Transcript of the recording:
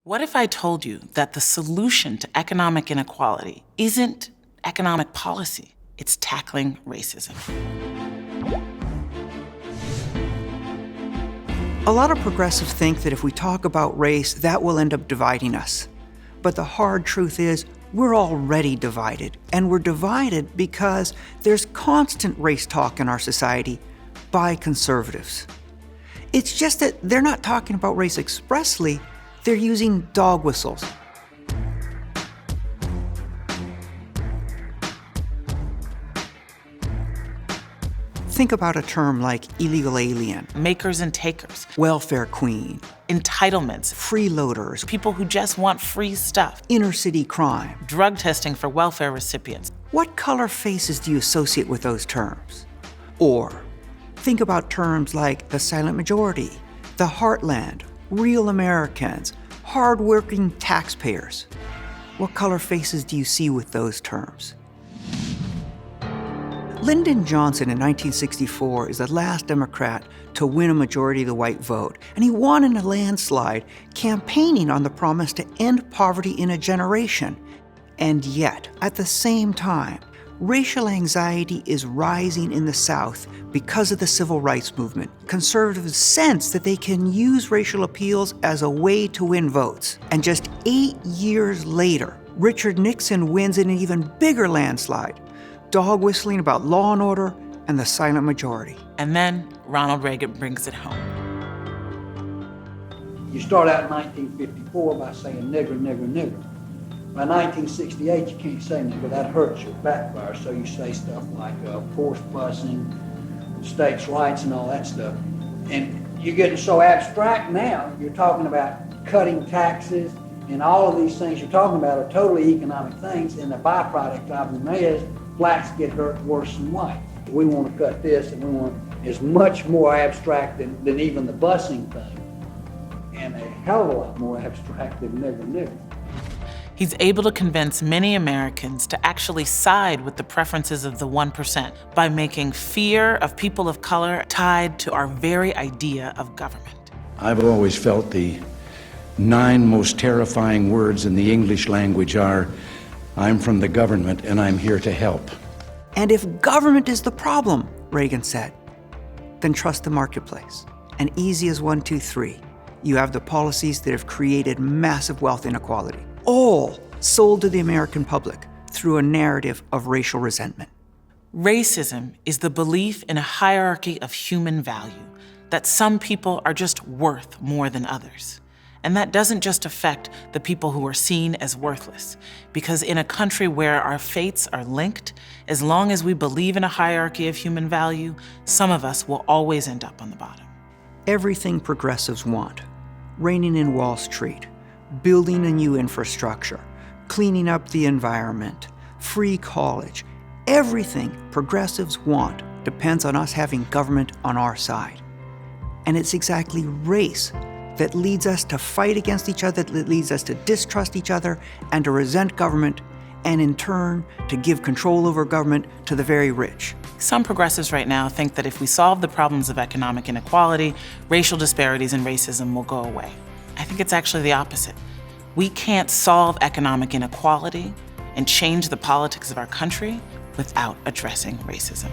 What if I told you that the solution to economic inequality isn't economic policy, it's tackling racism? A lot of progressives think that if we talk about race, that will end up dividing us. But the hard truth is, we're already divided. And we're divided because there's constant race talk in our society by conservatives. It's just that they're not talking about race expressly, they're using dog whistles. Think about a term like illegal alien, Makers and takers, welfare queen, entitlements, freeloaders, people who just want free stuff, inner city crime. drug testing for welfare recipients. What color faces do you associate with those terms? Or think about terms like the silent majority, the heartland, real Americans, hardworking taxpayers. What color faces do you see with those terms? Lyndon Johnson in 1964 is the last Democrat to win a majority of the white vote, and he won in a landslide, campaigning on the promise to end poverty in a generation. And yet, at the same time, racial anxiety is rising in the South because of the civil rights movement. Conservatives sense that they can use racial appeals as a way to win votes. And just 8 years later, Richard Nixon wins in an even bigger landslide, dog whistling about law and order and the silent majority. And then Ronald Reagan brings it home. You start out in 1954 by saying nigger, nigger, nigger. By 1968, you can't say nigger, that hurts your backfire, so you say stuff like forced busing, states' rights and all that stuff. And you're getting so abstract now, you're talking about cutting taxes and all of these things you're talking about are totally economic things, and the byproduct of them is blacks get hurt worse than whites. We want to cut this, and we want is much more abstract than even the busing thing, and a hell of a lot more abstract than nigger, nigger. He's able to convince many Americans to actually side with the preferences of the 1% by making fear of people of color tied to our very idea of government. I've always felt the 9 most terrifying words in the English language are, I'm from the government and I'm here to help. And if government is the problem, Reagan said, then trust the marketplace. And easy as 1, 2, 3. You have the policies that have created massive wealth inequality, all sold to the American public through a narrative of racial resentment. Racism is the belief in a hierarchy of human value, that some people are just worth more than others. And that doesn't just affect the people who are seen as worthless, because in a country where our fates are linked, as long as we believe in a hierarchy of human value, some of us will always end up on the bottom. Everything progressives want, reining in Wall Street, building a new infrastructure, cleaning up the environment, free college, everything progressives want depends on us having government on our side. And it's exactly race that leads us to fight against each other, that leads us to distrust each other and to resent government, and in turn, to give control over government to the very rich. Some progressives right now think that if we solve the problems of economic inequality, racial disparities and racism will go away. I think it's actually the opposite. We can't solve economic inequality and change the politics of our country without addressing racism.